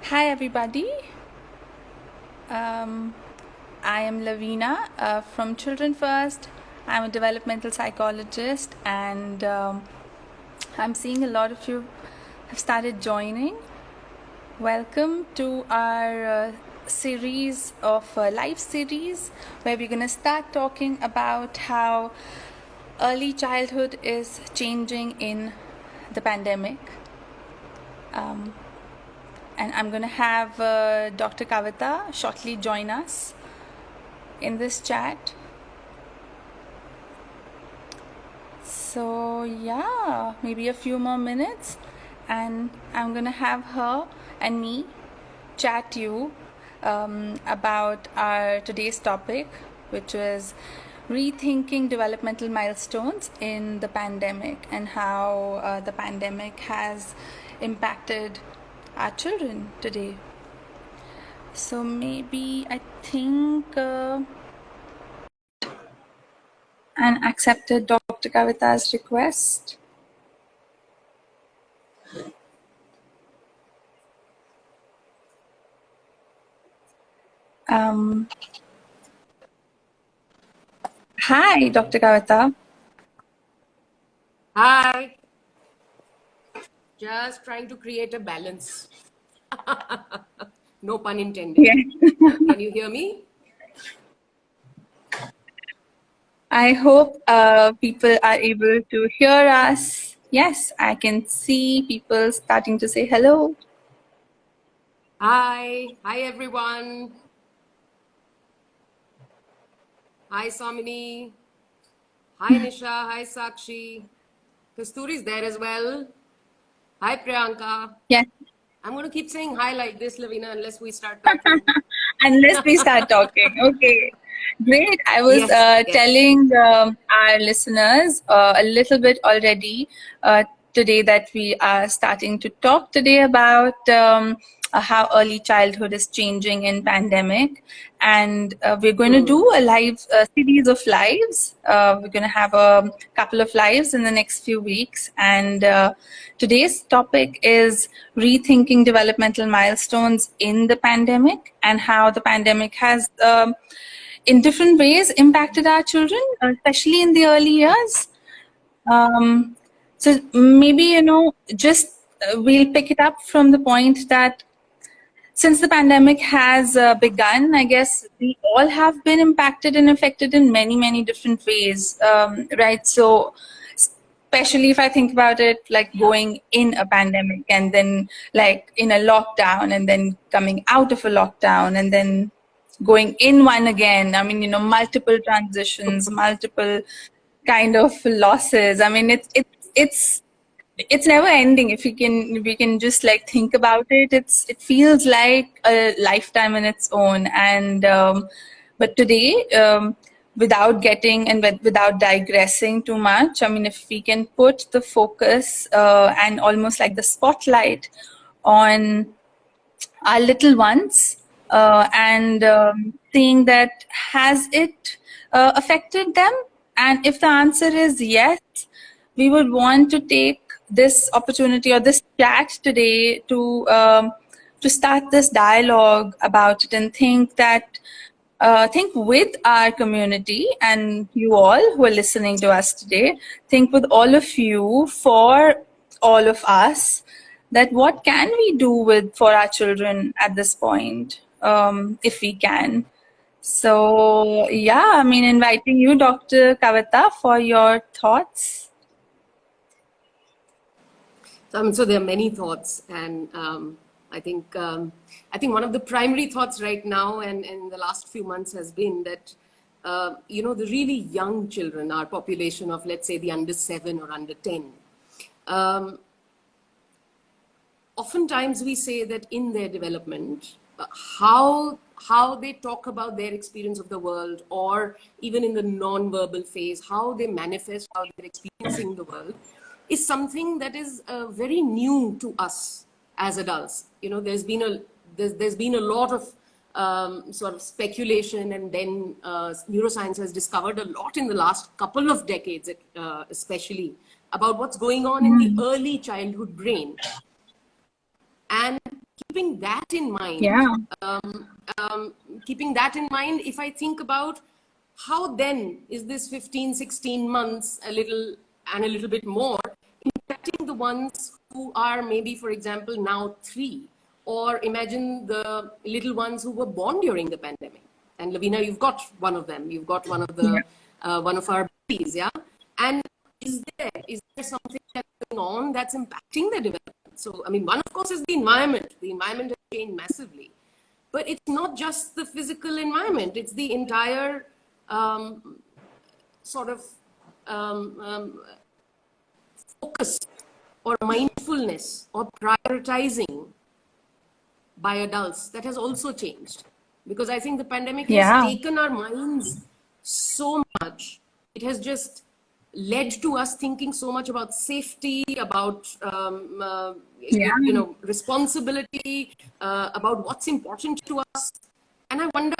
Hi, everybody. I am Lavina from Children First. I'm a developmental psychologist, and I'm seeing a lot of you have started joining. Welcome to our series of live series where we're going to start talking about how early childhood is changing in the pandemic. And I'm going to have Dr. Kavita shortly join us in this chat. So yeah, maybe a few more minutes and I'm going to have her and me chat you about our today's topic, which is rethinking developmental milestones in the pandemic and how the pandemic has impacted our children today. So maybe I think and accepted Dr. Kavita's request. Hi, Dr. Kavita. Hi. Just trying to create a balance. No pun intended. Yeah. Can you hear me? I hope people are able to hear us. Yes, I can see people starting to say hello. Hi. Hi, everyone. Hi, Samini. Hi, Nisha. Hi, Sakshi. Kasturi's there as well. Hi, Priyanka. Yes, I'm going to keep saying hi like this, Lavina, unless we start talking. unless we start talking. Okay, great. I was Yes. telling our listeners a little bit already today that we are starting to talk today about how early childhood is changing in pandemic, and we're going to do a live series of lives. We're going to have a couple of lives in the next few weeks, and today's topic is rethinking developmental milestones in the pandemic and how the pandemic has in different ways impacted our children, especially in the early years. So maybe, just we'll pick it up from the point that since the pandemic has begun, I guess we all have been impacted and affected in many, many different ways, right? So, especially if I think about it, like going in a pandemic and then like in a lockdown and then coming out of a lockdown and then going in one again. I mean, multiple transitions, multiple kind of losses. I mean, it's never ending. If we can just like think about it, it feels like a lifetime in its own. And but today, without getting and without digressing too much, I mean, if we can put the focus and almost like the spotlight on our little ones and seeing that has it affected them, and if the answer is yes, we would want to take this opportunity or this chat today to start this dialogue about it and think with our community and you all who are listening to us today, think with all of you, for all of us, that what can we do for our children at this point, if we can. So yeah, I mean, inviting you, Dr. Kavita, for your thoughts. So there are many thoughts, and I think one of the primary thoughts right now and in the last few months has been that the really young children, our population of, let's say, the under 7 or under 10. Oftentimes we say that in their development, how they talk about their experience of the world, or even in the non-verbal phase, how they manifest, how they're experiencing the world, is something that is very new to us as adults. There's been a lot of sort of speculation, and then neuroscience has discovered a lot in the last couple of decades, especially about what's going on in the early childhood brain. And keeping that in mind, Yeah. keeping that in mind, if I think about how then is this 15, 16 months a little bit more impacting the ones who are maybe, for example, now 3, or imagine the little ones who were born during the pandemic. And Lavina, you've got one of them. You've got one of the one of our babies, yeah. And is there something that's going on that's impacting their development? So, I mean, one of course is the environment. The environment has changed massively, but it's not just the physical environment. It's the entire sort of focus or mindfulness or prioritizing by adults that has also changed, because I think the pandemic has taken our minds so much. It has just led to us thinking so much about safety, about responsibility, about what's important to us. And I wonder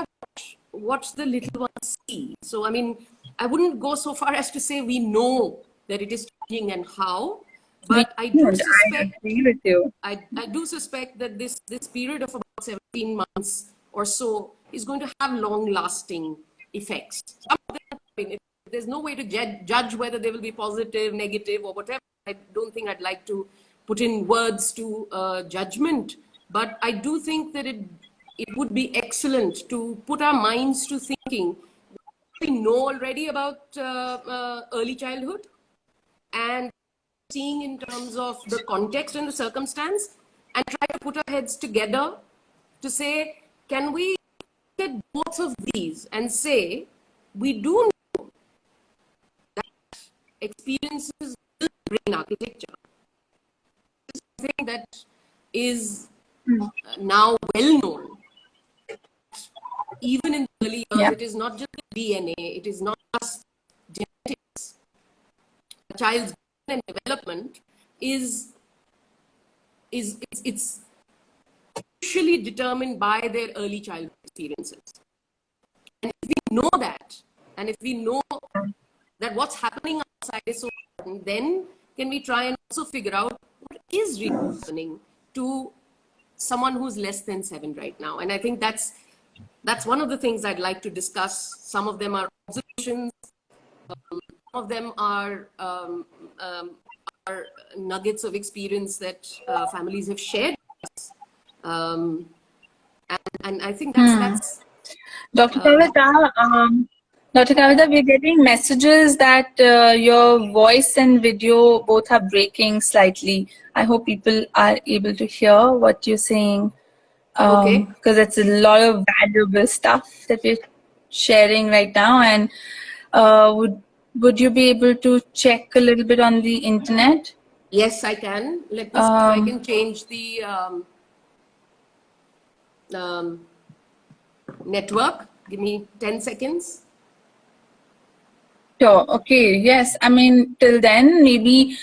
what the little ones see. So, I mean, I wouldn't go so far as to say we know that it is changing and how, but I do suspect, I agree with you. I do suspect that this period of about 17 months or so is going to have long-lasting effects. Some of them, I mean, there's no way to judge whether they will be positive, negative, or whatever. I don't think I'd like to put in words to judgment, but I do think that it would be excellent to put our minds to thinking what we know already about early childhood and seeing in terms of the context and the circumstance, and try to put our heads together to say, can we look at both of these and say, we do know that experiences will bring architecture. This is something that is now well known. Even in the early years, it is not just DNA, it is not just genetics. A child's and development is it's crucially determined by their early childhood experiences. And if we know that, and if we know that what's happening outside is so important, then can we try and also figure out what is really happening to someone who's less than 7 right now. And I think that's one of the things I'd like to discuss. Some of them are observations, some of them are nuggets of experience that families have shared with us. And I think that's Dr. Kavita, we're getting messages that your voice and video both are breaking slightly. I hope people are able to hear what you're saying. Okay. Because it's a lot of valuable stuff that we're sharing right now. And would you be able to check a little bit on the internet? Yes, I can. Let me see if I can change the network. Give me 10 seconds. Sure. Okay. Yes. I mean, till then, maybe,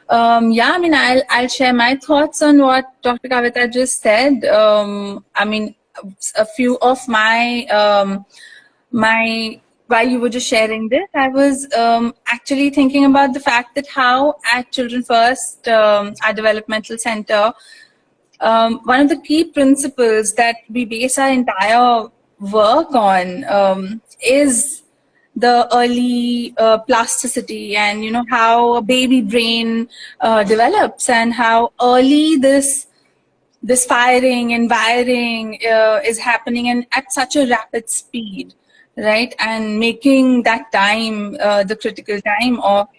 I mean, I'll share my thoughts on what Dr. Kavita just said. I mean, a few of my, while you were just sharing this, I was actually thinking about the fact that how at Children First, our developmental center, one of the key principles that we base our entire work on is the early plasticity, and how a baby brain develops, and how early this firing and wiring is happening, and at such a rapid speed, right? And making that time the critical time of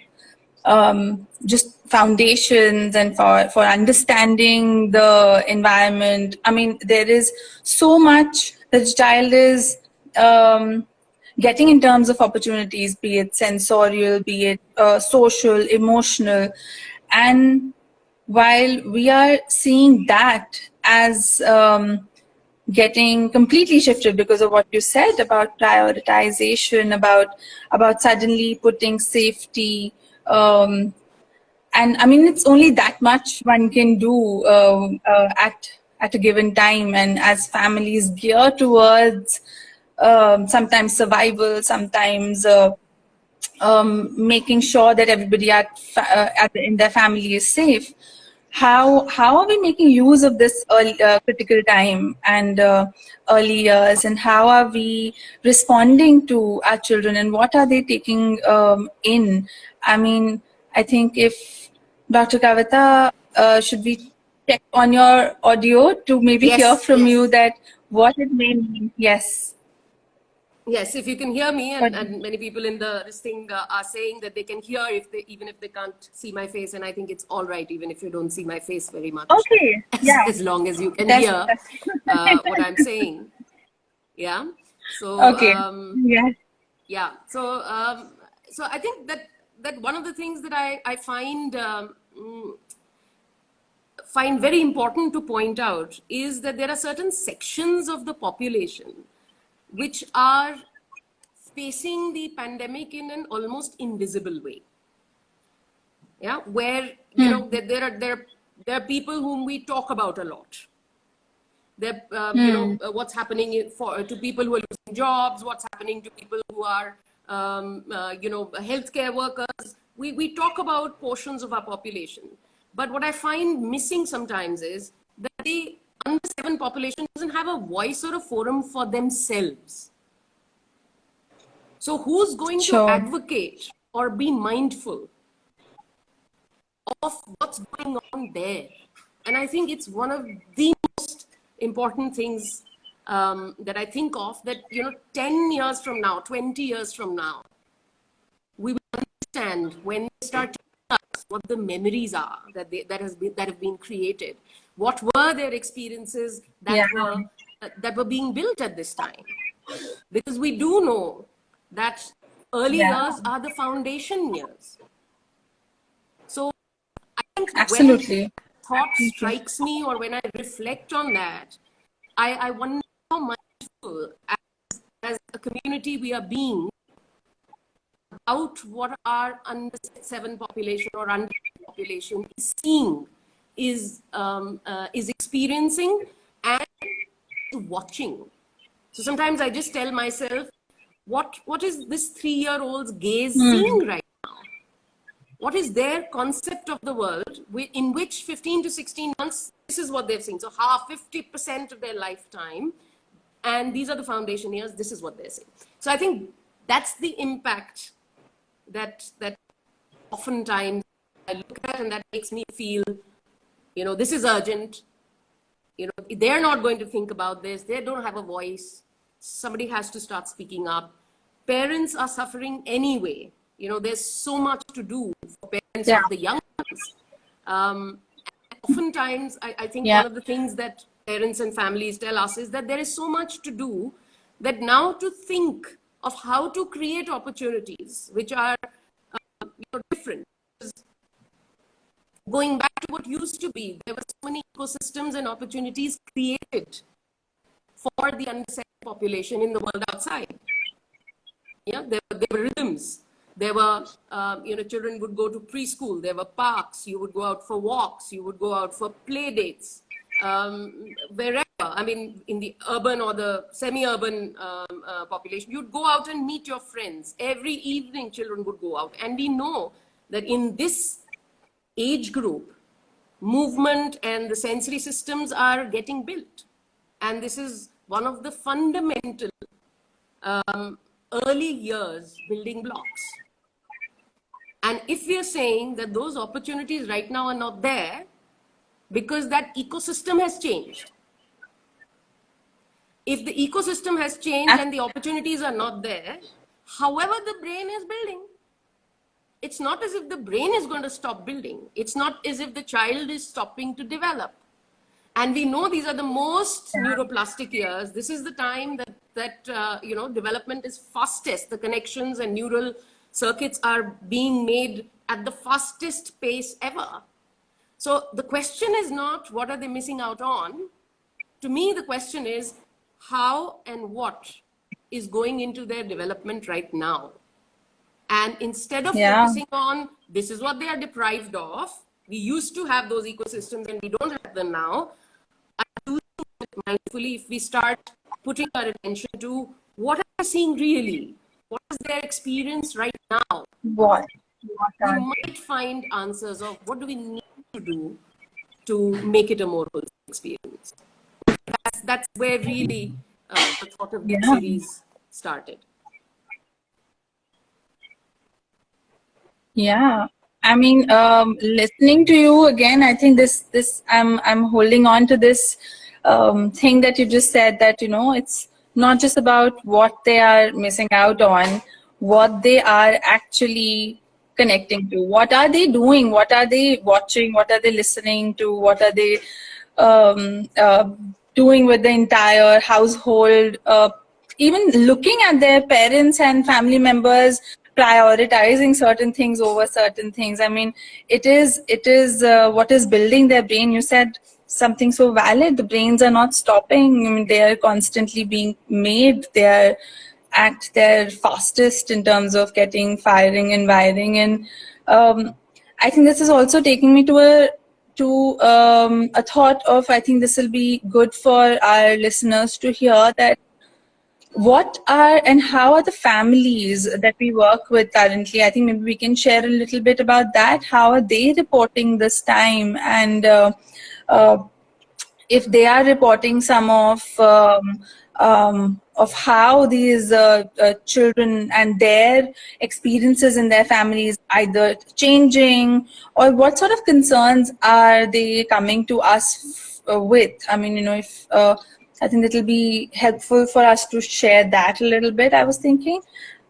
just foundations and for understanding the environment. I mean, there is so much that the child is getting in terms of opportunities, be it sensorial, be it social, emotional. And while we are seeing that as getting completely shifted because of what you said about prioritization, about suddenly putting safety, and I mean, it's only that much one can do at a given time, and as families gear towards sometimes survival, sometimes making sure that everybody in their family is safe. how are we making use of this early, critical time and early years, and how are we responding to our children, and what are they taking in? I mean, I think if Dr. Kavita, should we check on your audio to maybe hear Yes, from you yes. that what it may mean? Yes. Yes, if you can hear me, But, and many people in this thing are saying that they can hear even if they can't see my face, and I think it's all right even if you don't see my face very much, okay, yeah, as long as you can hear that's what I'm saying. Yeah. So okay. Yeah, yeah. So I think that one of the things that I find very important to point out is that there are certain sections of the population which are facing the pandemic in an almost invisible way. Yeah, where there are people whom we talk about a lot. There, what's happening to people who are losing jobs, what's happening to people who are healthcare workers. We talk about portions of our population, but what I find missing sometimes is that the under 7 population doesn't have a voice or a forum for themselves. So who's going to sure. advocate or be mindful of what's going on there? And I think it's one of the most important things that I think of, that 10 years from now, 20 years from now, we will understand, when they start telling us what the memories are that have been created, what were their experiences Yeah, that were being built at this time. Because we do know that early yeah, years are the foundation years. So I think when absolutely. thought strikes me, or when I reflect on that, I wonder how mindful as a community we are being about what our under 7 population or under population is seeing, is experiencing, and watching. So sometimes I just tell myself, what is this 3-year-old's gaze seeing right now? What is their concept of the world, in which 15 to 16 months, this is what they've seen. So 50% of their lifetime, and these are the foundation years, this is what they're seeing. So I think that's the impact that oftentimes I look at, and that makes me feel, this is urgent. They're not going to think about this. They don't have a voice. Somebody has to start speaking up. Parents are suffering anyway. There's so much to do for parents Yeah, of the young ones. Oftentimes, I think yeah, one of the things that parents and families tell us is that there is so much to do, that now to think of how to create opportunities which are different. Going back to what used to be, there were so many ecosystems and opportunities created for the underserved population in the world outside. Yeah, there were rhythms. There were, children would go to preschool. There were parks. You would go out for walks. You would go out for play dates. Wherever, I mean, in the urban or the semi-urban population, you'd go out and meet your friends. Every evening, children would go out. And we know that in this age group, movement and the sensory systems are getting built. And this is one of the fundamental early years building blocks. And if we are saying that those opportunities right now are not there because that ecosystem has changed, if the ecosystem has changed and the opportunities are not there, however the brain is building, it's not as if the brain is going to stop building. It's not as if the child is stopping to develop. And we know these are the most neuroplastic years. This is the time that development is fastest. The connections and neural circuits are being made at the fastest pace ever. So the question is not what are they missing out on. To me, the question is how and what is going into their development right now. And instead of focusing on this is what they are deprived of, we used to have those ecosystems and we don't have them now. I do think mindfully, if we start putting our attention to what are they seeing really, what is their experience right now, what we might find answers of what do we need to do to make it a more wholesome experience. That's where really the thought of this Yeah. series started. Yeah. I mean, listening to you again, I think I'm holding on to this thing that you just said, that, it's not just about what they are missing out on, what they are actually connecting to. What are they doing? What are they watching? What are they listening to? What are they um, uh, doing with the entire household? Even looking at their parents and family members prioritizing certain things over certain things. I mean, it is what is building their brain. You said something so valid. The brains are not stopping. I mean, they are constantly being made. They are at their fastest in terms of getting firing and wiring. And I think this is also taking me to a thought of, I think this will be good for our listeners to hear, that what are and how are the families that we work with currently? I think maybe we can share a little bit about that. How are they reporting this time? And uh, if they are reporting some of how these children and their experiences in their families either changing, or what sort of concerns are they coming to us with? I mean, if I think it'll be helpful for us to share that a little bit. I was thinking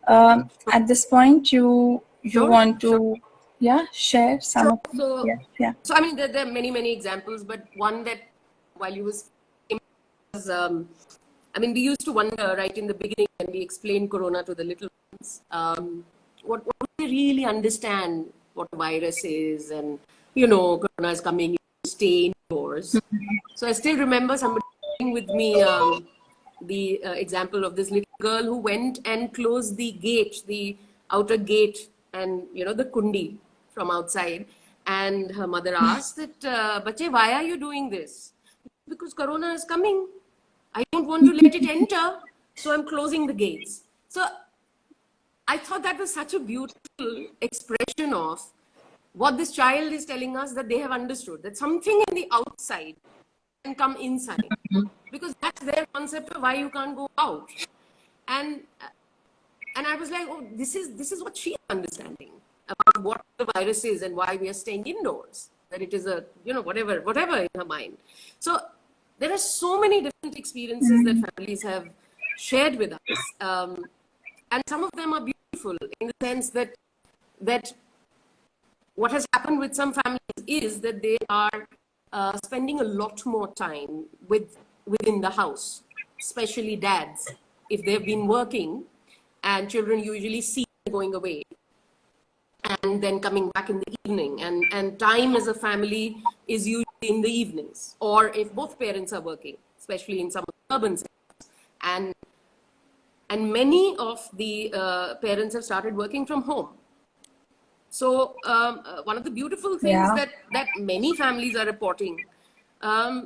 at this point, you Sure, want to sure. share some Sure. of them? Yes, yeah. So I mean, there are many examples, but one that while you was, I mean, we used to wonder right in the beginning when we explained Corona to the little ones, what they really understand what a virus is, and Corona is coming, stay indoors. So I still remember somebody sharing with me the example of this little girl who went and closed the gate, the outer gate, and the kundi from outside. And her mother asked that, "Bache, why are you doing this?" "Because Corona is coming. I don't want to let it enter, so I'm closing the gates." So I thought that was such a beautiful expression of what this child is telling us, that they have understood that something in the outside can come inside, because that's their concept of why you can't go out. And I was like, oh, this is what she's understanding about what the virus is and why we are staying indoors. That it is a whatever in her mind. So there are so many different experiences that families have shared with us, and some of them are beautiful in the sense that what has happened with some families is that they are spending a lot more time within the house, especially dads, if they've been working, and children usually see them going away and then coming back in the evening, and time as a family is usually in the evenings, or if both parents are working, especially in some urban centers. And many of the parents have started working from home. So one of the beautiful things that many families are reporting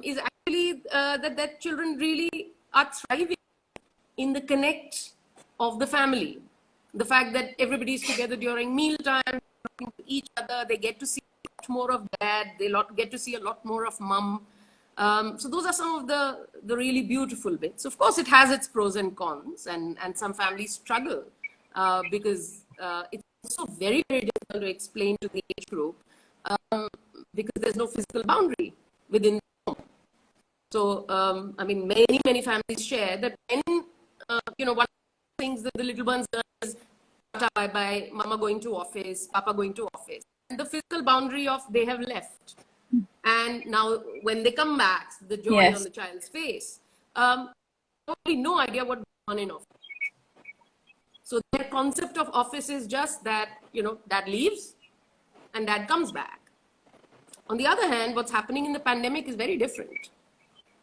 is actually that children really are thriving in the connect of the family. The fact that everybody is together during mealtime, talking to each other, they get to see a lot more of dad, they get to see a lot more of mom. So those are some of the really beautiful bits. Of course, it has its pros and cons, and some families struggle because it's also very difficult to explain to the age group because there's no physical boundary within the home. So, I mean, many families share that when, one of the things that the little ones learn is bye-bye, mama going to office, papa going to office. And the physical boundary of they have left. And now when they come back, the joy on the child's face, probably no idea what goes on in office. So their concept of office is just that, dad leaves and dad comes back. On the other hand, what's happening in the pandemic is very different.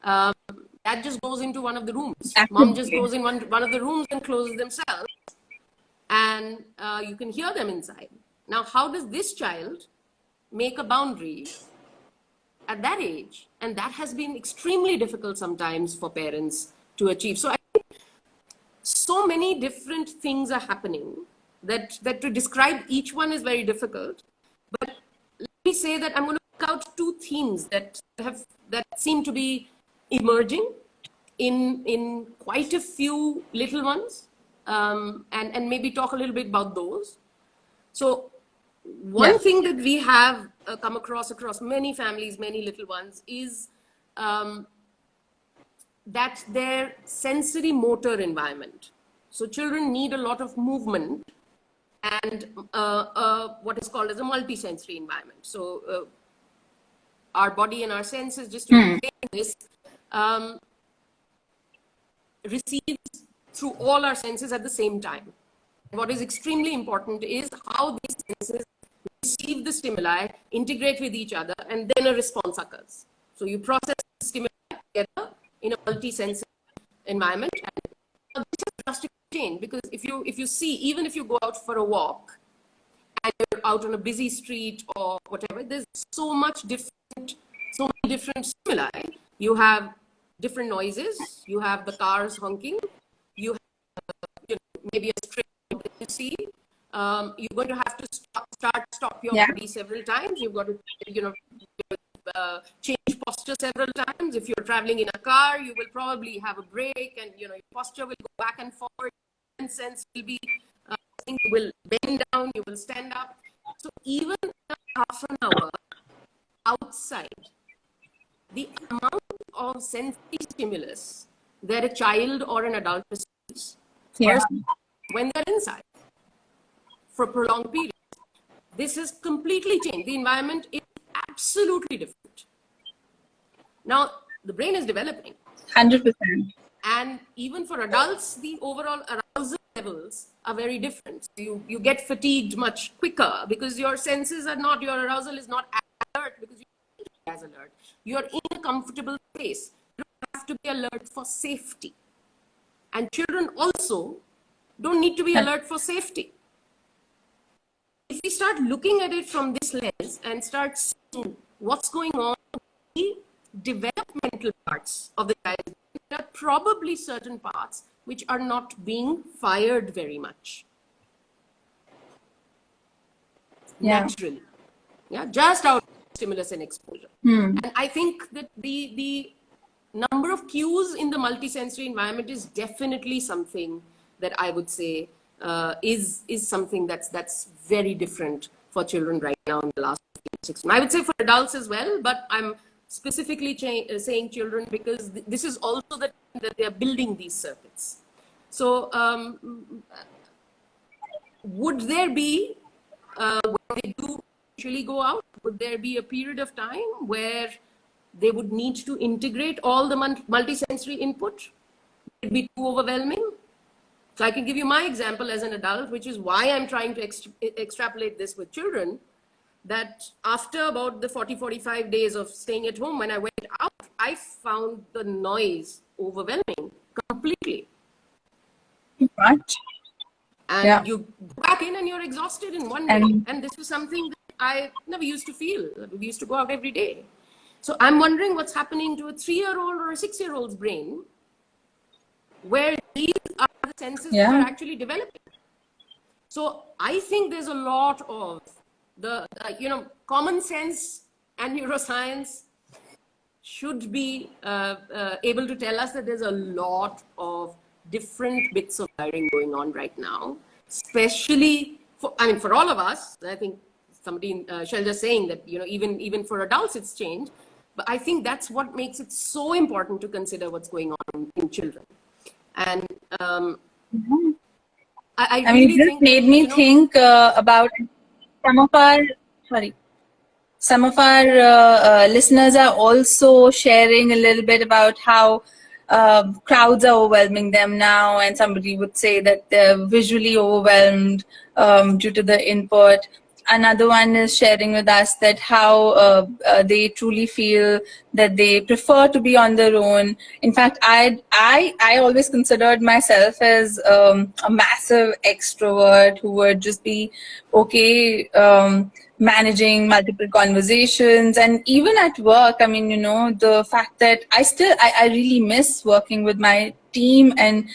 Dad just goes into one of the rooms. Mom just goes in one of the rooms and closes themselves. And you can hear them inside. Now, how does this child make a boundary at that age? And that has been extremely difficult sometimes for parents to achieve. So I think so many different things are happening that to describe each one is very difficult. But let me say that I'm going to out two themes that seem to be emerging in quite a few little ones, and maybe talk a little bit about those. So one thing that we have come across many families, many little ones, is that their sensory motor environment. So children need a lot of movement and what is called as a multisensory environment. So our body and our senses, just to explain this, receives through all our senses at the same time. What is extremely important is how these senses receive the stimuli, integrate with each other, and then a response occurs. So you process the stimuli together in a multi-sensory environment. And this is drastic change, because if you see, even if you go out for a walk and you're out on a busy street or whatever, there's so many different stimuli. You have different noises. You have the cars honking. You have maybe a stray that you see. You're going to have to stop your body several times. You've got to change posture several times. If you're traveling in a car, you will probably have a break, and your posture will go back and forward. And sense will be, you will bend down, you will stand up. So even half an hour outside, the amount of sensory stimulus that a child or an adult receives when they're inside for a prolonged period, this has completely changed. The environment is absolutely different. Now, the brain is developing. 100%. And even for adults, the overall arousal levels are very different. So you get fatigued much quicker because your senses are not, your arousal is not alert because you need to be as alert. You're in a comfortable space. You don't have to be alert for safety. And children also don't need to be alert for safety. If we start looking at it from this lens and start seeing what's going on in the developmental parts of the child, there are probably certain parts which are not being fired very much. Naturally. Just out of stimulus and exposure. And I think that the number of cues in the multisensory environment is definitely something that I would say is something that's very different for children right now in the last 6 months. I would say for adults as well, but I'm specifically saying children because this is also that they are building these circuits. So would there be, when they do actually go out, would there be a period of time where they would need to integrate all the multisensory input? Would it be too overwhelming? So I can give you my example as an adult, which is why I'm trying to extrapolate this with children, that after about the 40-45 days of staying at home, when I went out, I found the noise overwhelming completely. Right. And you go back in and you're exhausted in one day. And this was something that I never used to feel. We used to go out every day. So I'm wondering what's happening to a 3-year-old or a 6-year-old's brain, where these are the senses that are actually developing. So I think there's a lot of the, common sense and neuroscience should be able to tell us that there's a lot of different bits of wiring going on right now, especially for all of us. I think somebody, Shelja, saying that, even for adults, it's changed. But I think that's what makes it so important to consider what's going on in children. And I really this think made me think about some of our listeners are also sharing a little bit about how crowds are overwhelming them now, and somebody would say that they're visually overwhelmed due to the input. Another one is sharing with us that how they truly feel that they prefer to be on their own. In fact, I always considered myself as a massive extrovert who would just be okay managing multiple conversations. And even at work, the fact that I really miss working with my team and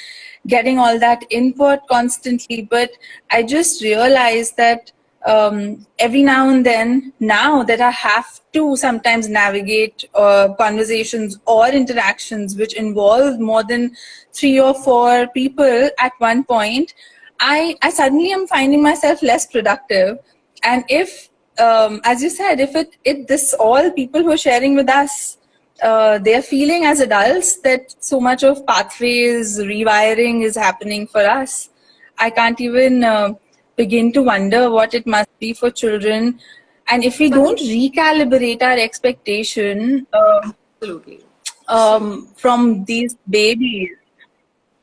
getting all that input constantly. But I just realized that every now and then, now that I have to sometimes navigate conversations or interactions which involve more than 3 or 4 people at one point, I suddenly am finding myself less productive. And if, as you said, if this all people who are sharing with us, they're feeling as adults that so much of pathways rewiring is happening for us, I can't even begin to wonder what it must be for children. And if we don't recalibrate our expectation Absolutely. from these babies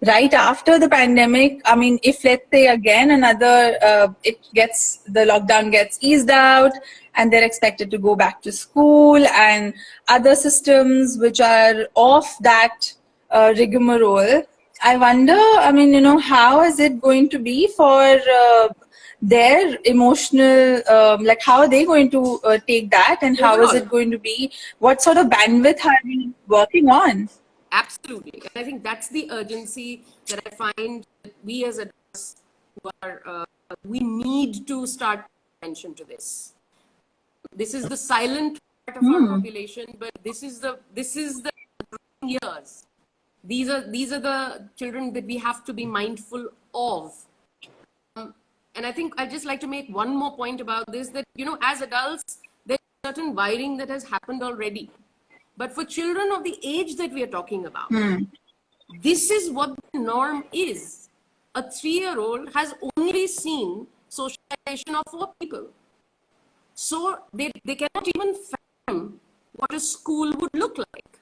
right after the pandemic, I mean, if let's say again another, the lockdown gets eased out and they're expected to go back to school and other systems which are off that rigmarole, I wonder, I mean, how is it going to be for their emotional, like how are they going to take that, and how is it going to be, what sort of bandwidth are we working on? Absolutely. And I think that's the urgency that I find that we as adults who are, we need to start attention to this. This is the silent part of our population, but this is the years. These are the children that we have to be mindful of. And I think I'd just like to make one more point about this, that, as adults, there's certain wiring that has happened already. But for children of the age that we are talking about, this is what the norm is. A 3-year-old has only seen socialization of 4 people. So they cannot even fathom what a school would look like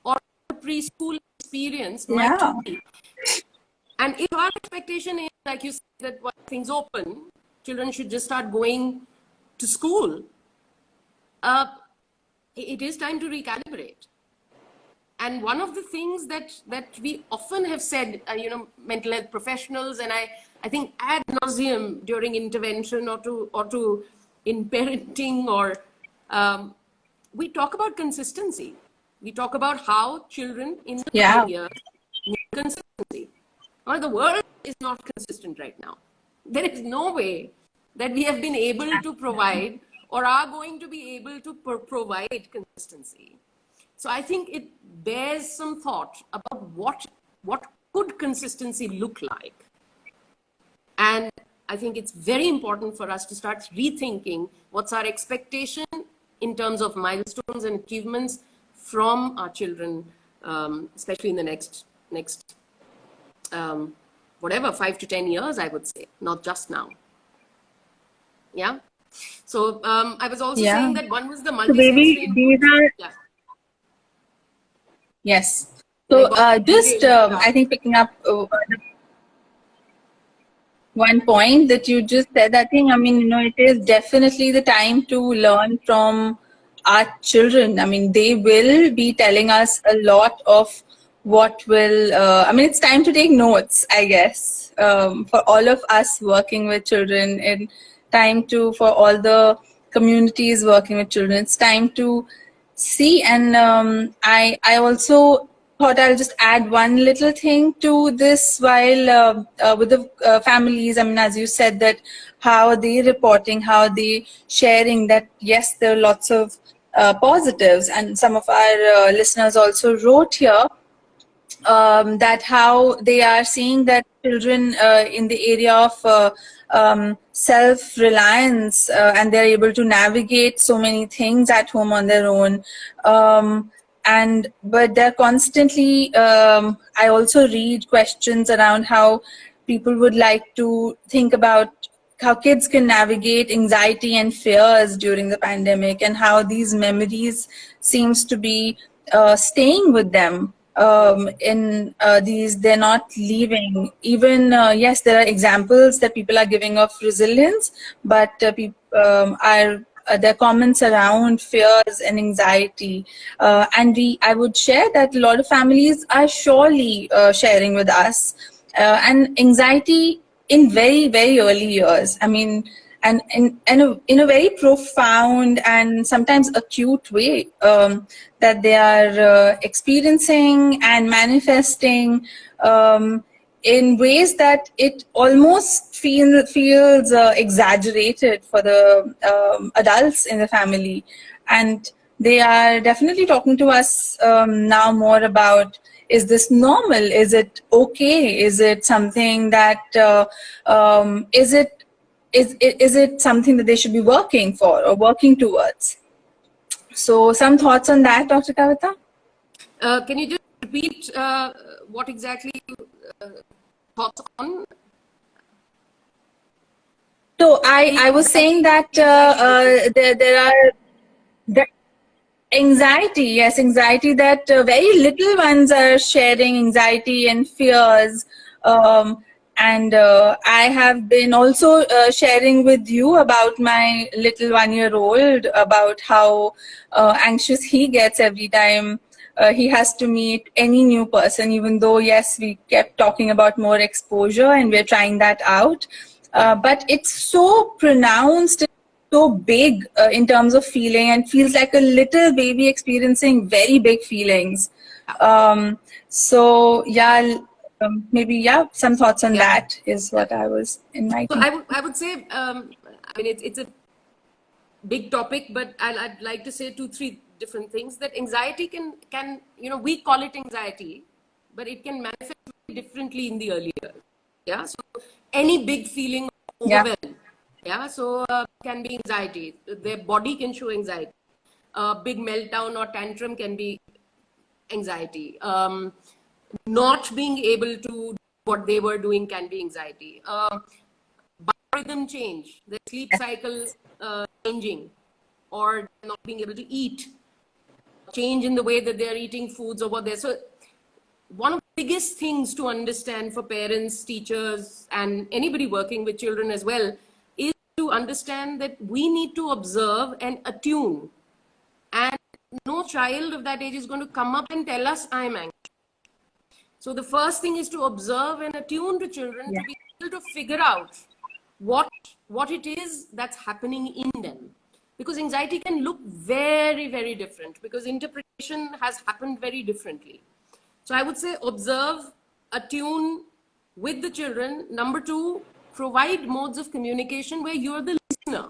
or a preschool experience might be. And if our expectation is, like you said, that once things open, children should just start going to school, it is time to recalibrate. And one of the things that we often have said, mental health professionals, and I think ad nauseum during intervention or to in parenting, or we talk about consistency. We talk about how children in the coming years need consistency. Or the world is not consistent right now. There is no way that we have been able to provide or are going to be able to provide consistency. So I think it bears some thought about what could consistency look like. And I think it's very important for us to start rethinking what's our expectation in terms of milestones and achievements from our children, especially in the next whatever, 5 to 10 years, I would say, not just now. Yeah. So I was also saying that one was the multisensory. Yes. So I think picking up one point that you just said, I think, it is definitely the time to learn from our children. I mean, they will be telling us a lot of what will, it's time to take notes, I guess, for all of us working with children, and time for all the communities working with children. It's time to see. And I also thought I'll just add one little thing to this while with the families. As you said, that how are they reporting, how are they sharing that, yes, there are lots of positives. And some of our listeners also wrote here that how they are seeing that children in the area of self-reliance, and they're able to navigate so many things at home on their own. But they're constantly, I also read questions around how people would like to think about how kids can navigate anxiety and fears during the pandemic, and how these memories seems to be staying with them. They're not leaving. Even, yes, there are examples that people are giving of resilience, but their comments around fears and anxiety. And I would share that a lot of families are surely sharing with us, and anxiety in very, very early years. And in a very profound and sometimes acute way, that they are experiencing and manifesting in ways that it almost feels exaggerated for the adults in the family. And they are definitely talking to us now more about, is this normal? Is it okay? Is it something that, is it something that they should be working for or working towards? So some thoughts on that, Dr. Kavita? Can you just repeat what exactly you thoughts on? So I was saying that there are the anxiety, yes, anxiety, that very little ones are sharing anxiety and fears. And I have been also sharing with you about my little 1-year-old, about how anxious he gets every time he has to meet any new person, even though, yes, we kept talking about more exposure and we're trying that out. But it's so pronounced, so big in terms of feeling, and feels like a little baby experiencing very big feelings. So yeah, maybe, yeah, some thoughts on that is what I was inviting. So I would say, I mean, it's a big topic, but I'd like to say 2-3 different things. That anxiety can we call it anxiety, but it can manifest differently in the early years. Yeah, so any big feeling of overwhelm, yeah, so can be anxiety. Their body can show anxiety. Big meltdown or tantrum can be anxiety. Not being able to do what they were doing can be anxiety. Biorhythm change, the sleep cycle changing, or not being able to eat, change in the way that they're eating foods over there. So one of the biggest things to understand for parents, teachers, and anybody working with children as well is to understand that we need to observe and attune. And no child of that age is going to come up and tell us, I'm anxious. So the first thing is to observe and attune to children, to be able to figure out what it is that's happening in them. Because anxiety can look very, very different, because interpretation has happened very differently. So I would say observe, attune with the children. Number 2, provide modes of communication where you're the listener.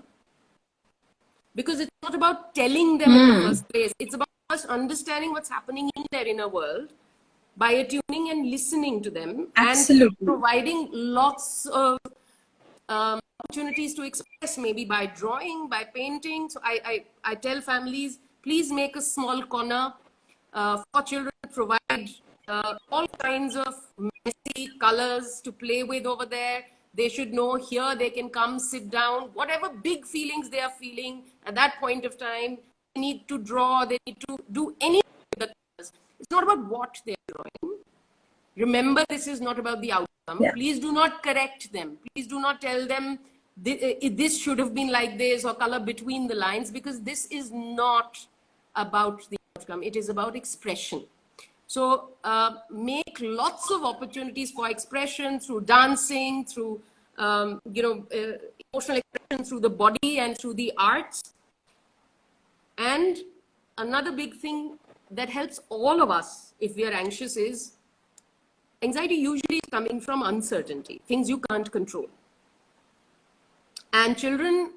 Because it's not about telling them in the first place. It's about us understanding what's happening in their inner world by attuning and listening to them. Absolutely. And providing lots of opportunities to express, maybe by drawing, by painting. So I tell families, please make a small corner for children, provide all kinds of messy colors to play with over there. They should know here they can come, sit down, whatever big feelings they are feeling at that point of time. They need to draw, they need to do anything with the colors. It's not about what they're drawing. Remember, this is not about the outcome. Yeah. Please do not correct them. Please do not tell them this should have been like this, or color between the lines, because this is not about the outcome. It is about expression. So make lots of opportunities for expression through dancing, through emotional expression through the body and through the arts. And another big thing that helps all of us if we are anxious is, anxiety usually is coming from uncertainty, things you can't control. And children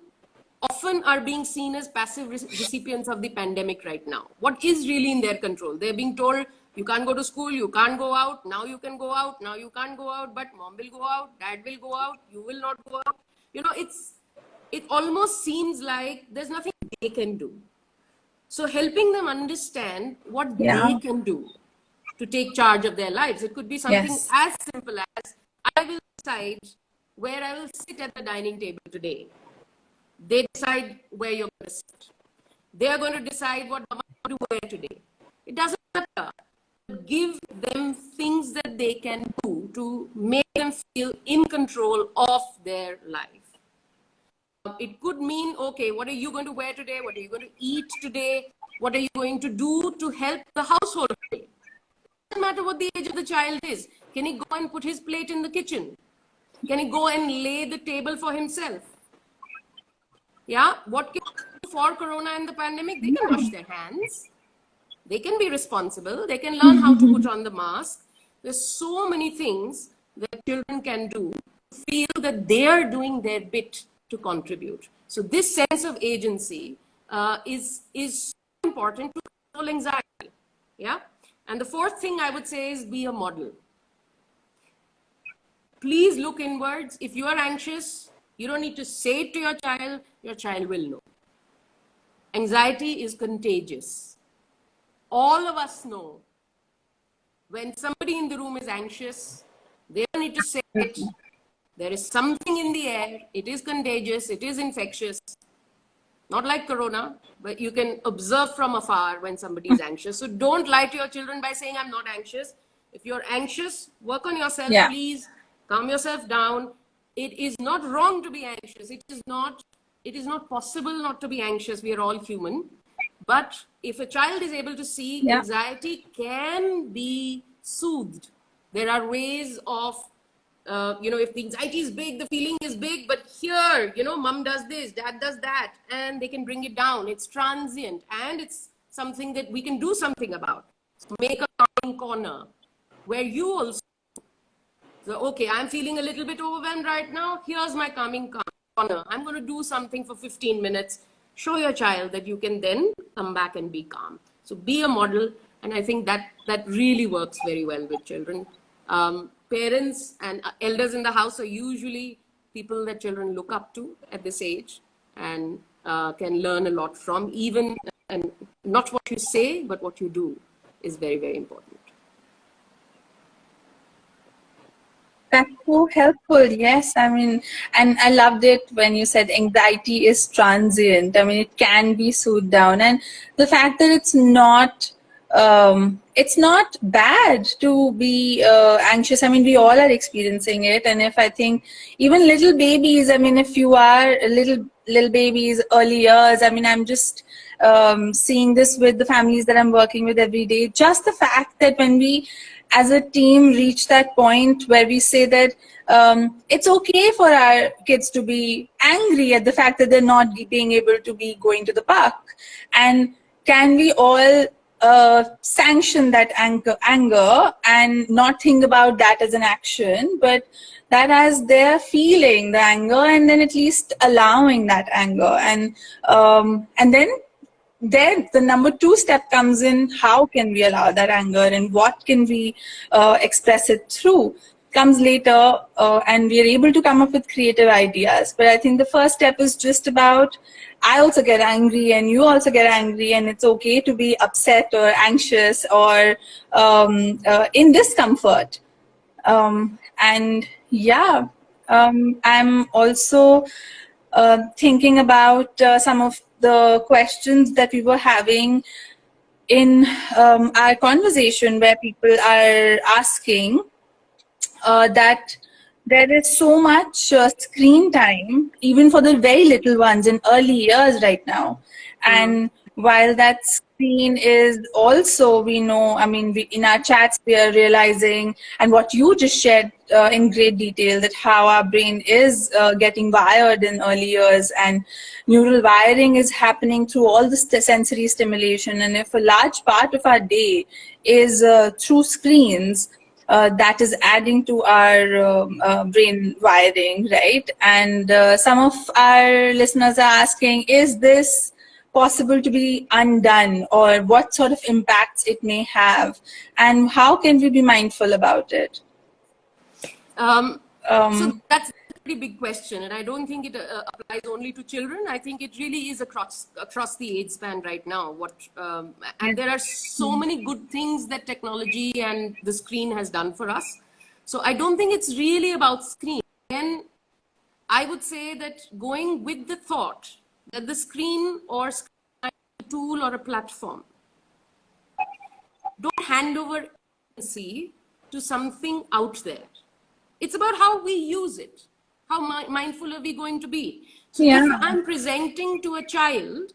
often are being seen as passive recipients of the pandemic right now. What is really in their control? They're being told, you can't go to school, you can't go out, now you can go out, now you can't go out, but mom will go out, dad will go out, you will not go out. It almost seems like there's nothing they can do. So helping them understand what they can do to take charge of their lives. It could be something as simple as, I will decide where I will sit at the dining table today. They decide where you're going to sit. They are going to decide what mama to wear today. It doesn't matter. Give them things that they can do to make them feel in control of their life. It could mean, okay, what are you going to wear today? What are you going to eat today? What are you going to do to help the household today? It doesn't matter what the age of the child is. Can he go and put his plate in the kitchen? Can he go and lay the table for himself? Yeah, what can they do for Corona and the pandemic? They can wash their hands. They can be responsible. They can learn how to put on the mask. There's so many things that children can do to feel that they are doing their bit to contribute. So this sense of agency is so important to control anxiety. Yeah. And the fourth thing I would say is be a model. Please look inwards. If you are anxious, you don't need to say it to your child will know. Anxiety is contagious. All of us know when somebody in the room is anxious, they don't need to say it. There is something in the air. It is contagious. It is infectious. Not like corona, but you can observe from afar when somebody is anxious. So don't lie to your children by saying, I'm not anxious. If you're anxious, work on yourself, Yeah. please. Calm yourself down. It is not wrong to be anxious. It is not possible not to be anxious. We are all human. But if a child is able to see anxiety can be soothed, there are ways of, if the anxiety is big, the feeling is big, but here, mom does this, dad does that, and they can bring it down. It's transient and it's something that we can do something about. So make a calming corner where you also, so, okay, I'm feeling a little bit overwhelmed right now. Here's my calming corner. I'm going to do something for 15 minutes. Show your child that you can then come back and be calm. So be a model. And I think that really works very well with children. Parents and elders in the house are usually people that children look up to at this age and can learn a lot from. Even, and not what you say, but what you do is very, very important. That's so helpful. Yes. I mean, and I loved it when you said anxiety is transient. I mean, it can be soothed down. And the fact that it's not bad to be anxious. I mean, we all are experiencing it. And if I think even little babies, I mean, if you are little babies, early years, I mean, I'm just seeing this with the families that I'm working with every day. Just the fact that when we as a team reach that point where we say that it's okay for our kids to be angry at the fact that they're not being able to be going to the park, and can we all sanction that anger and not think about that as an action, but that as they're feeling the anger, and then at least allowing that anger, and then the number 2 step comes in: how can we allow that anger and what can we express it through, comes later, and we are able to come up with creative ideas. But I think the first step is just about, I also get angry and you also get angry, and it's okay to be upset or anxious or in discomfort. And yeah, I'm also thinking about some of the questions that we were having in our conversation, where people are asking that there is so much screen time, even for the very little ones in early years right now. And while that screen is also, we know, I mean, in our chats, we are realizing, and what you just shared in great detail, that how our brain is getting wired in early years, and neural wiring is happening through all the sensory stimulation. And if a large part of our day is through screens, that is adding to our brain wiring, right? And some of our listeners are asking, is this possible to be undone, or what sort of impacts it may have, and how can we be mindful about it? So that's a pretty big question, and I don't think it applies only to children. I think it really is across the age span right now. And there are so many good things that technology and the screen has done for us. So I don't think it's really about screen. And I would say that going with the thought that the screen or screen is a tool or a platform, don't hand over agency to something out there. It's about how we use it. How mindful are we going to be? So if I'm presenting to a child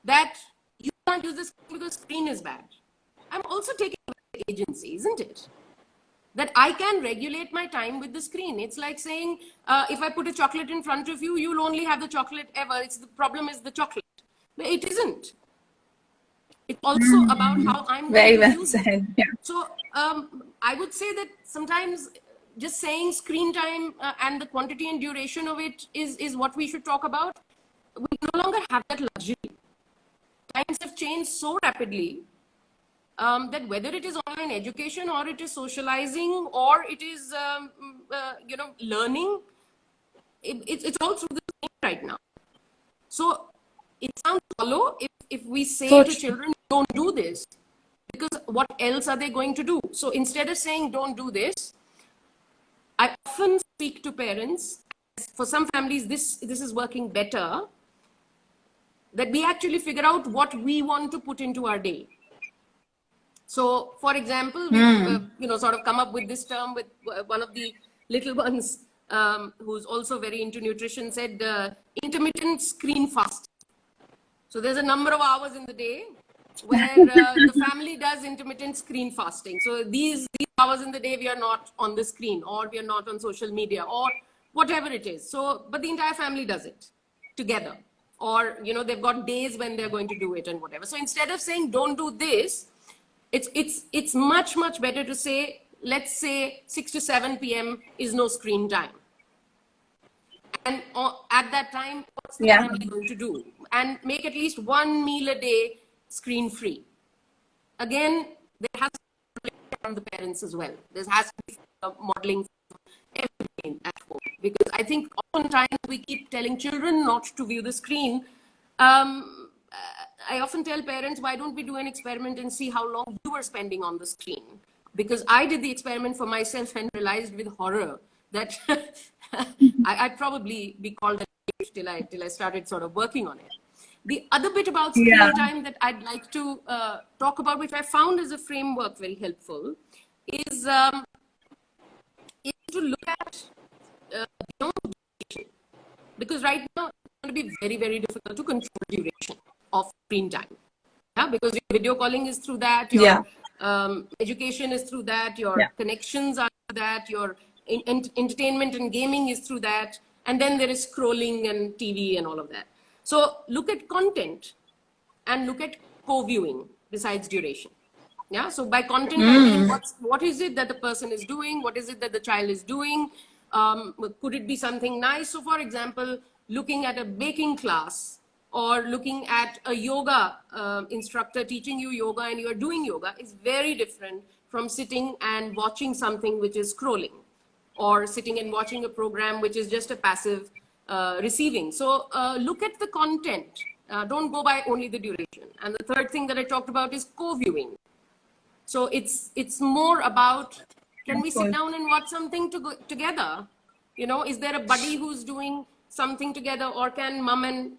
that you can't use this because screen is bad, I'm also taking away agency, isn't it? That I can regulate my time with the screen. It's like saying, if I put a chocolate in front of you, you'll only have the chocolate ever. The problem is the chocolate. But it isn't. It's also about how I'm going to use it. Yeah. So I would say that sometimes just saying screen time and the quantity and duration of it is what we should talk about. We no longer have that luxury. Times have changed so rapidly that whether it is online education or it is socializing or it is, learning, it's all through the screen right now. So it sounds hollow if we say So to children, don't do this, because what else are they going to do? So instead of saying, don't do this, I often speak to parents. For some families, this is working better, that we actually figure out what we want to put into our day. So, for example, we've sort of come up with this term with one of the little ones who's also very into nutrition, said intermittent screen fast. So there's a number of hours in the day where the family does intermittent screen fasting. So these hours in the day we are not on the screen, or we are not on social media, or whatever it is. So, but the entire family does it together, or they've got days when they're going to do it and whatever. So instead of saying don't do this, it's much better to say, let's say 6 to 7 p.m. is no screen time. And at that time, what's the family going to do? And make at least one meal a day screen free. Again, there has to be on the parents as well. There has to be modeling everything at home, because I think oftentimes we keep telling children not to view the screen. I often tell parents, why don't we do an experiment and see how long you were spending on the screen? Because I did the experiment for myself and realized with horror that I'd probably be called till I started sort of working on it. The other bit about screen time that I'd like to talk about, which I found as a framework very helpful, is to look at beyond duration. Because right now it's going to be very difficult to control duration of screen time. Yeah, because your video calling is through that, your education is through that, your connections are through that, your entertainment and gaming is through that, and then there is scrolling and TV and all of that. So look at content and look at co-viewing besides duration. Yeah. So by content, I mean, what is it that the person is doing? What is it that the child is doing? Could it be something nice? So for example, looking at a baking class, or looking at a yoga instructor teaching you yoga and you are doing yoga, is very different from sitting and watching something which is scrolling, or sitting and watching a program which is just a passive receiving. So look at the content. Don't go by only the duration. And the third thing that I talked about is co-viewing. So it's more about, can we sit down and watch something together? Is there a buddy who's doing something together, or can mom and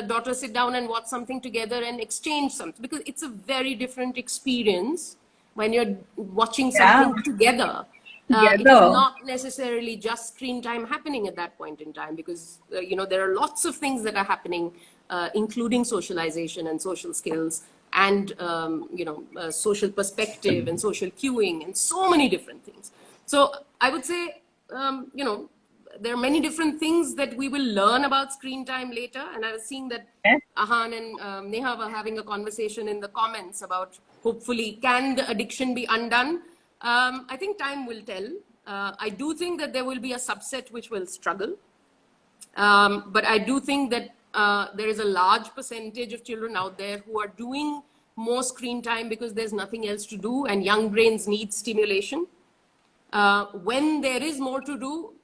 daughter sit down and watch something together and exchange something? Because it's a very different experience when you're watching something together. It is not necessarily just screen time happening at that point in time, because there are lots of things that are happening, including socialization and social skills and social perspective and social cueing and so many different things. So I would say there are many different things that we will learn about screen time later. And I was seeing that Ahan and Neha were having a conversation in the comments about, hopefully, can the addiction be undone? I think time will tell. I do think that there will be a subset which will struggle. But I do think that there is a large percentage of children out there who are doing more screen time because there's nothing else to do, and young brains need stimulation. When there is more to do,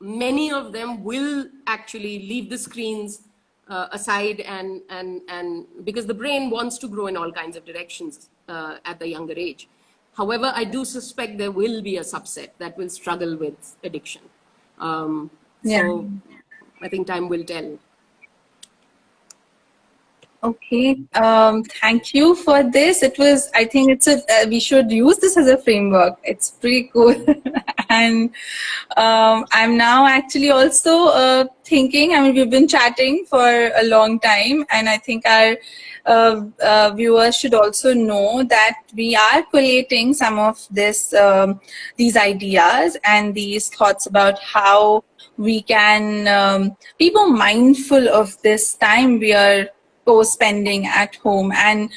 many of them will actually leave the screens aside, and because the brain wants to grow in all kinds of directions at the younger age. However, I do suspect there will be a subset that will struggle with addiction. So I think time will tell. Okay, thank you for this. I think we should use this as a framework. It's pretty cool. And I'm now actually also thinking, I mean, we've been chatting for a long time, and I think our viewers should also know that we are collating some of these ideas and these thoughts about how we can be more mindful of this time we are spending at home, and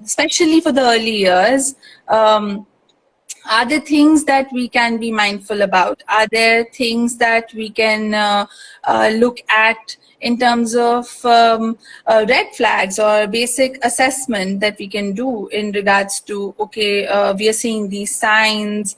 especially for the early years. Are there things that we can be mindful about? Are there things that we can look at in terms of red flags or basic assessment that we can do in regards to, okay, we are seeing these signs.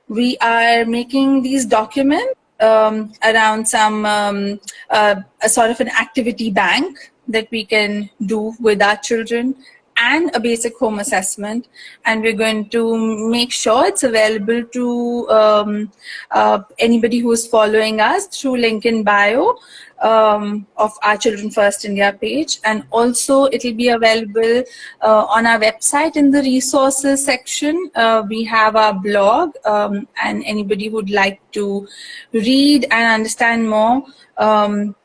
We are making these documents around some a sort of an activity bank that we can do with our children, and a basic home assessment, and we're going to make sure it's available to anybody who's following us through link in bio of our Children First India page, and also it'll be available on our website in the resources section. We have our blog, and anybody who'd like to read and understand more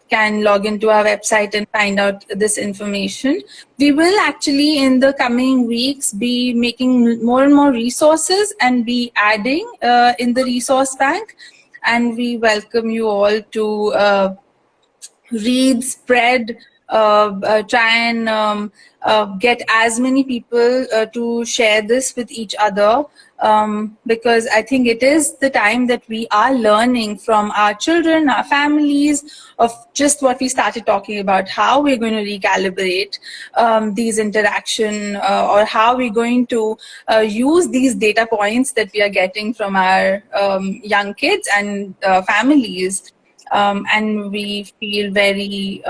can log into our website and find out this information. We will actually in the coming weeks be making more and more resources and be adding in the resource bank, and we welcome you all to read, spread, try and get as many people to share this with each other, because I think it is the time that we are learning from our children, our families, of just what we started talking about, how we're going to recalibrate these interaction, or how we're going to use these data points that we are getting from our young kids and families. And we feel very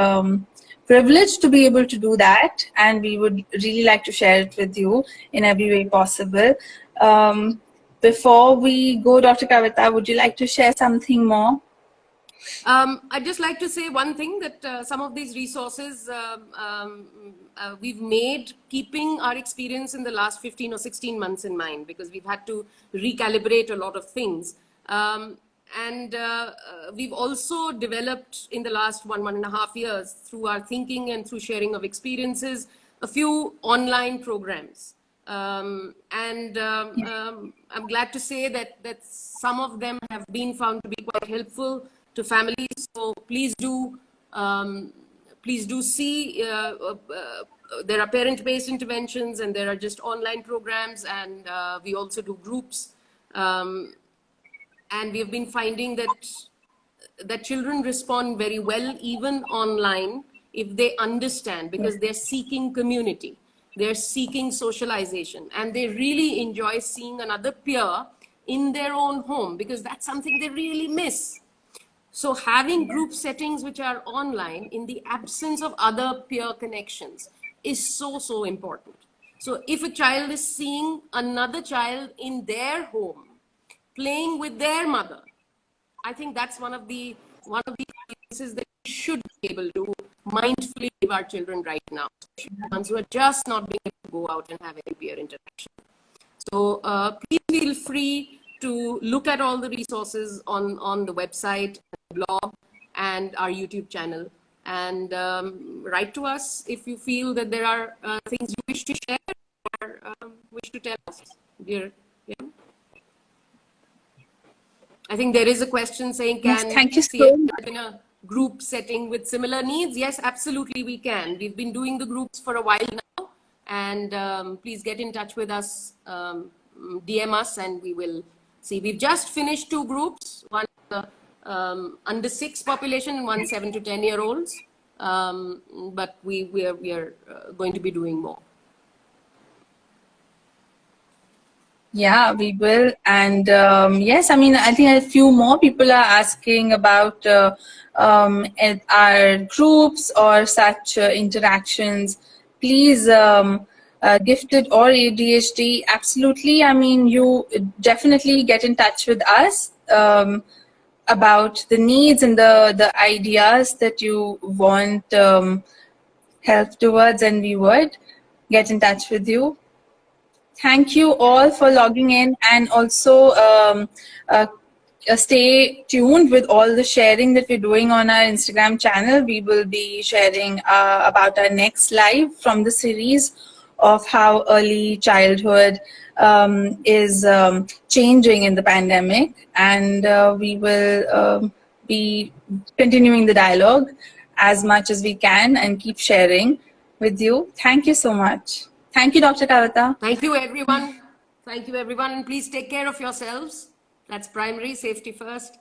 privileged to be able to do that, and we would really like to share it with you in every way possible. Before we go, Dr. Kavita, would you like to share something more? I'd just like to say one thing, that some of these resources we've made keeping our experience in the last 15 or 16 months in mind, because we've had to recalibrate a lot of things. And we've also developed in the last 1.5 years, through our thinking and through sharing of experiences, a few online programs. I'm glad to say that some of them have been found to be quite helpful to families. So please do see, there are parent-based interventions, and there are just online programs, and we also do groups. And we have been finding that children respond very well, even online, if they understand, because they're seeking community, they're seeking socialization, and they really enjoy seeing another peer in their own home, because that's something they really miss. So having group settings which are online in the absence of other peer connections is so important. So if a child is seeing another child in their home, playing with their mother, I think that's one of the places that we should be able to mindfully give our children right now, especially the ones who are just not being able to go out and have any peer interaction. So please feel free to look at all the resources on the website, blog, and our YouTube channel, and write to us if you feel that there are things you wish to share or wish to tell us. Dear, yeah. I think there is a question saying, can Thank you see so it much. in a group setting with similar needs? Yes, absolutely we can. We've been doing the groups for a while now, and please get in touch with us, DM us, and we will see. We've just finished 2 groups, one under 6 population and one 7 to 10-year-olds, but we are going to be doing more. Yeah, we will. And yes, I mean, I think a few more people are asking about our groups or such interactions. Please, gifted or ADHD, absolutely. I mean, you definitely get in touch with us about the needs and the ideas that you want help towards, and we would get in touch with you. Thank you all for logging in, and also stay tuned with all the sharing that we're doing on our Instagram channel. We will be sharing about our next live from the series of how early childhood is changing in the pandemic, and we will be continuing the dialogue as much as we can and keep sharing with you. Thank you so much. Thank you, Dr. Kavita. Thank you, everyone. Thank you, everyone. And please take care of yourselves. That's primary, safety first.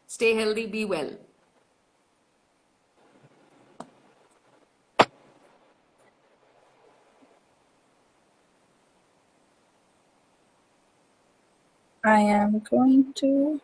Stay healthy, be well. I am going to